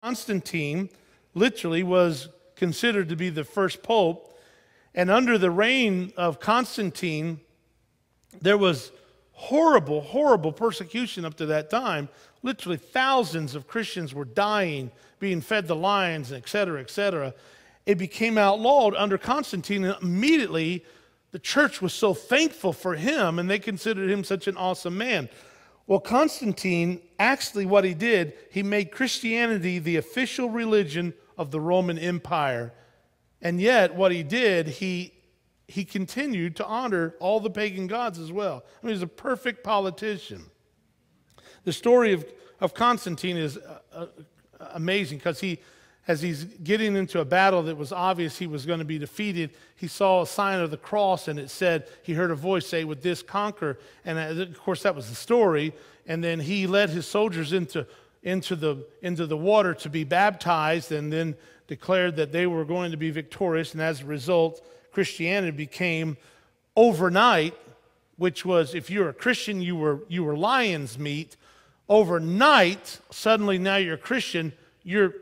Constantine literally was considered to be the first pope. And under the reign of Constantine, there was horrible, horrible persecution up to that time. Literally thousands of Christians were dying, being fed to lions, et cetera, et cetera. It became outlawed under Constantine, and immediately the church was so thankful for him, and they considered him such an awesome man. Well, Constantine, actually what he did, he made Christianity the official religion of the Roman Empire. And yet, what he did, he continued to honor all the pagan gods as well. I mean, he's a perfect politician. The story of Constantine is amazing because as he's getting into a battle that was obvious he was going to be defeated, he saw a sign of the cross, and it said, he heard a voice say, "With this conquer." And of course, that was the story. And then he led his soldiers into the water to be baptized, and then declared that they were going to be victorious. And as a result, Christianity became overnight, which was, if you're a Christian, you were lion's meat. Overnight, suddenly now you're a Christian, you're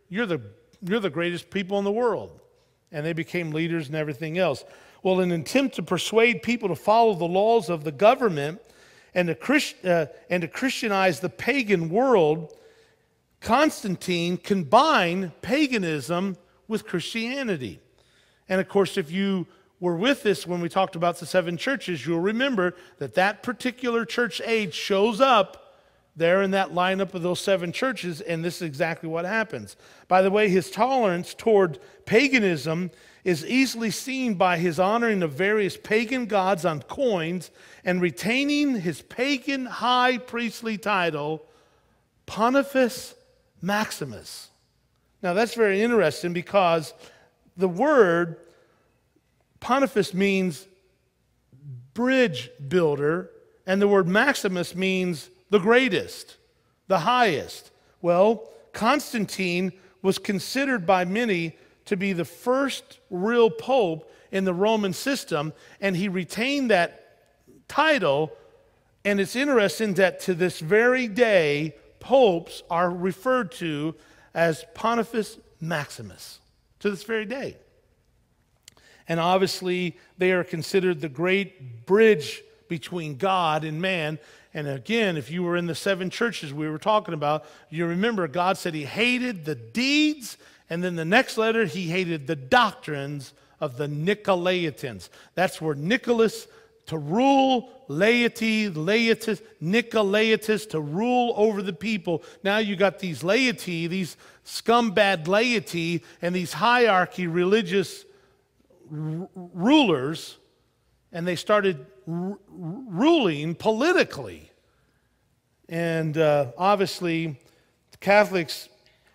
the greatest people in the world. And they became leaders and everything else. Well, in an attempt to persuade people to follow the laws of the government and to Christianize the pagan world, Constantine combined paganism with Christianity. And of course, if you were with us when we talked about the 7 churches, you'll remember that that particular church age shows up there in that lineup of those 7 churches, and this is exactly what happens. By the way, his tolerance toward paganism is easily seen by his honoring of various pagan gods on coins and retaining his pagan high priestly title, Pontifex Maximus. Now that's very interesting because the word Pontifex means bridge builder, and the word Maximus means the greatest, the highest. Well, Constantine was considered by many to be the first real pope in the Roman system, and he retained that title. And it's interesting that to this very day, popes are referred to as Pontifex Maximus, to this very day. And obviously, they are considered the great bridge between God and man. And again, if you were in the 7 churches we were talking about, you remember God said he hated the deeds, and then the next letter, he hated the doctrines of the Nicolaitans. That's where Nicholas, to rule, laity, laetus, Nicolaitans, to rule over the people. Now you got these laity, these scumbag laity, and these hierarchy religious rulers, and they started ruling politically. And obviously, Catholics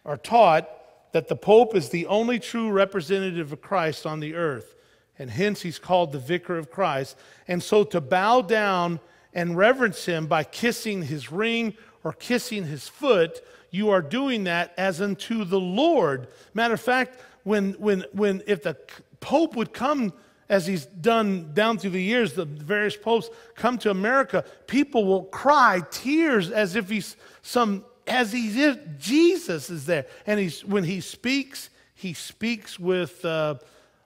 are taught that the Pope is the only true representative of Christ on the earth, and hence he's called the Vicar of Christ. And so to bow down and reverence him by kissing his ring or kissing his foot, you are doing that as unto the Lord. Matter of fact, if the Pope would come, as he's done down through the years, the various popes come to America, people will cry tears as if Jesus is there. And when he speaks with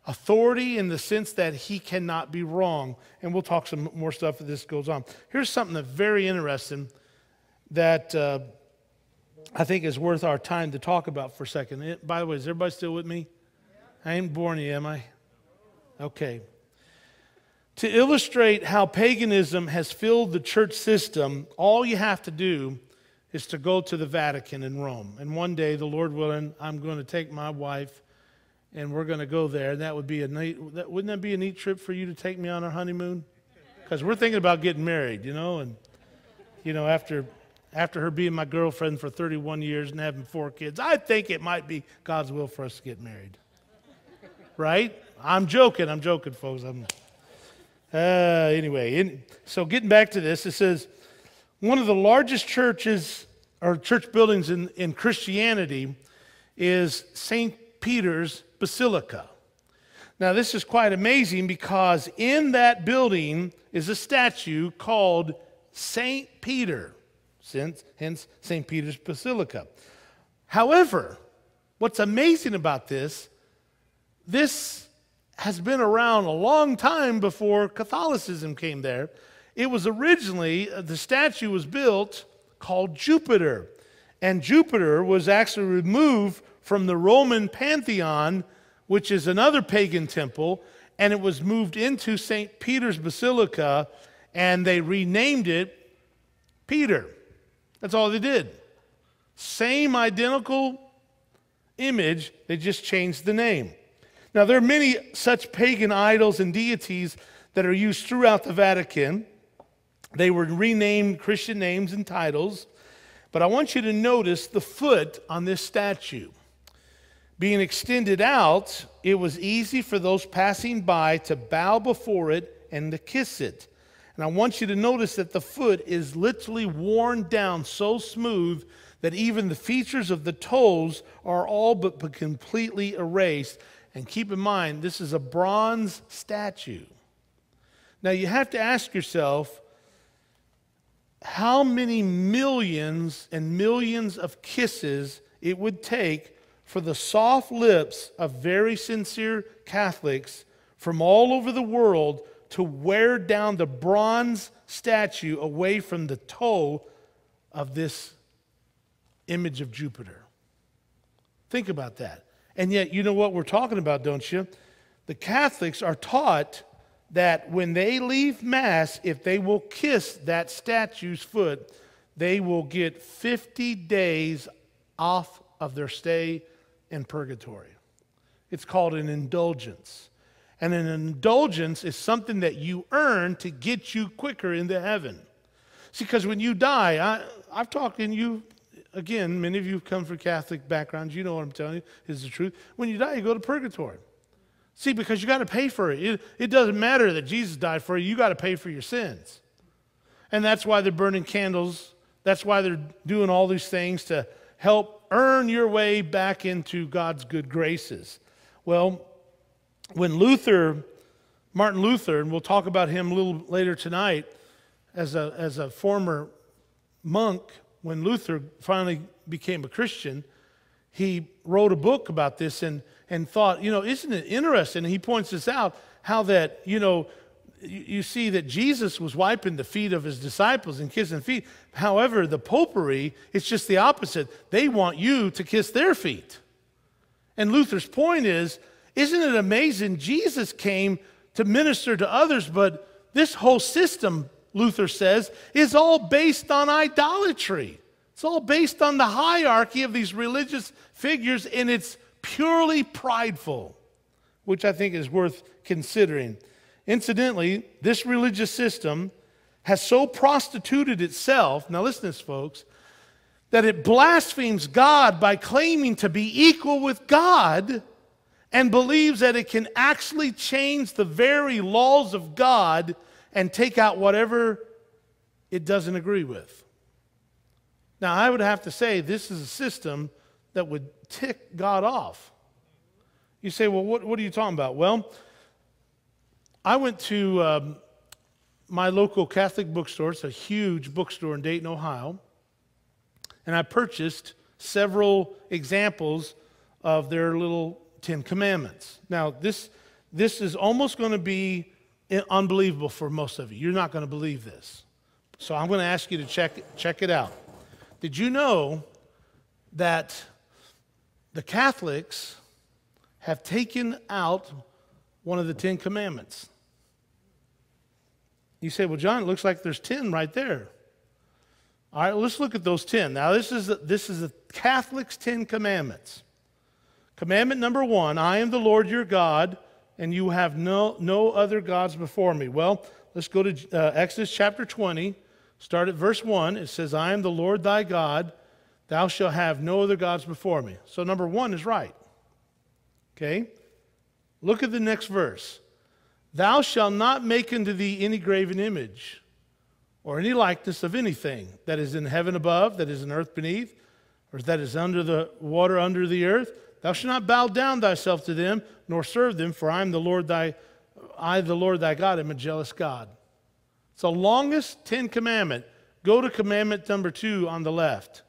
authority in the sense that he cannot be wrong. And we'll talk some more stuff as this goes on. Here's something that's very interesting that I think is worth our time to talk about for a second. By the way, is everybody still with me? I ain't boring you, am I? Okay. To illustrate how paganism has filled the church system, all you have to do is to go to the Vatican in Rome. And one day, the Lord willing, I'm going to take my wife and we're going to go there. That would be wouldn't that be a neat trip for you to take me on our honeymoon? Because we're thinking about getting married, and after her being my girlfriend for 31 years and having 4 kids, I think it might be God's will for us to get married. Right? I'm joking, folks. Anyway, so getting back to this, it says, one of the largest churches or church buildings in Christianity is St. Peter's Basilica. Now, this is quite amazing because in that building is a statue called St. Peter, hence St. Peter's Basilica. However, what's amazing about this has been around a long time before Catholicism came there. It was originally, the statue was built called Jupiter. And Jupiter was actually removed from the Roman Pantheon, which is another pagan temple, and it was moved into St. Peter's Basilica, and they renamed it Peter. That's all they did. Same identical image, they just changed the name. Now, there are many such pagan idols and deities that are used throughout the Vatican. They were renamed Christian names and titles, but I want you to notice the foot on this statue. Being extended out, it was easy for those passing by to bow before it and to kiss it. And I want you to notice that the foot is literally worn down so smooth that even the features of the toes are all but completely erased. And keep in mind, this is a bronze statue. Now you have to ask yourself, how many millions and millions of kisses it would take for the soft lips of very sincere Catholics from all over the world to wear down the bronze statue away from the toe of this image of Jupiter. Think about that. And yet, you know what we're talking about, don't you? The Catholics are taught that when they leave Mass, if they will kiss that statue's foot, they will get 50 days off of their stay in purgatory. It's called an indulgence. And an indulgence is something that you earn to get you quicker into heaven. See, because when you die, I've talked to you, again, many of you come from Catholic backgrounds, you know what I'm telling you is the truth. When you die, you go to purgatory. See, because you got to pay for it. It doesn't matter that Jesus died for you. You got to pay for your sins. And that's why they're burning candles. That's why they're doing all these things to help earn your way back into God's good graces. Well, when Martin Luther, and we'll talk about him a little later tonight, as a former monk, when Luther finally became a Christian, he wrote a book about this and thought, isn't it interesting? And he points this out, how that, you see that Jesus was wiping the feet of his disciples and kissing feet. However, the popery, it's just the opposite. They want you to kiss their feet. And Luther's point is, isn't it amazing? Jesus came to minister to others, but this whole system, Luther says, is all based on idolatry. It's all based on the hierarchy of these religious figures, and it's purely prideful, which I think is worth considering. Incidentally, this religious system has so prostituted itself, now listen to this, folks, that it blasphemes God by claiming to be equal with God and believes that it can actually change the very laws of God and take out whatever it doesn't agree with. Now, I would have to say this is a system that would tick God off. You say, well, what are you talking about? Well, I went to my local Catholic bookstore. It's a huge bookstore in Dayton, Ohio. And I purchased several examples of their little 10 Commandments. Now, this is almost going to be unbelievable for most of you. You're not going to believe this. So I'm going to ask you to check it out. Did you know that the Catholics have taken out one of the 10 Commandments? You say, well, John, it looks like there's 10 right there. All right, let's look at those 10. Now, this is the Catholics' 10 Commandments. Commandment number 1, I am the Lord your God, and you have no other gods before me. Well, let's go to Exodus chapter 20. Start at verse 1. It says, I am the Lord thy God. Thou shalt have no other gods before me. So number 1 is right. Okay? Look at the next verse. Thou shalt not make unto thee any graven image or any likeness of anything that is in heaven above, that is in earth beneath, or that is under the water under the earth. Thou shalt not bow down thyself to them, nor serve them, for I, the Lord thy God, am a jealous God. It's the longest 10 commandment. Go to commandment number 2 on the left.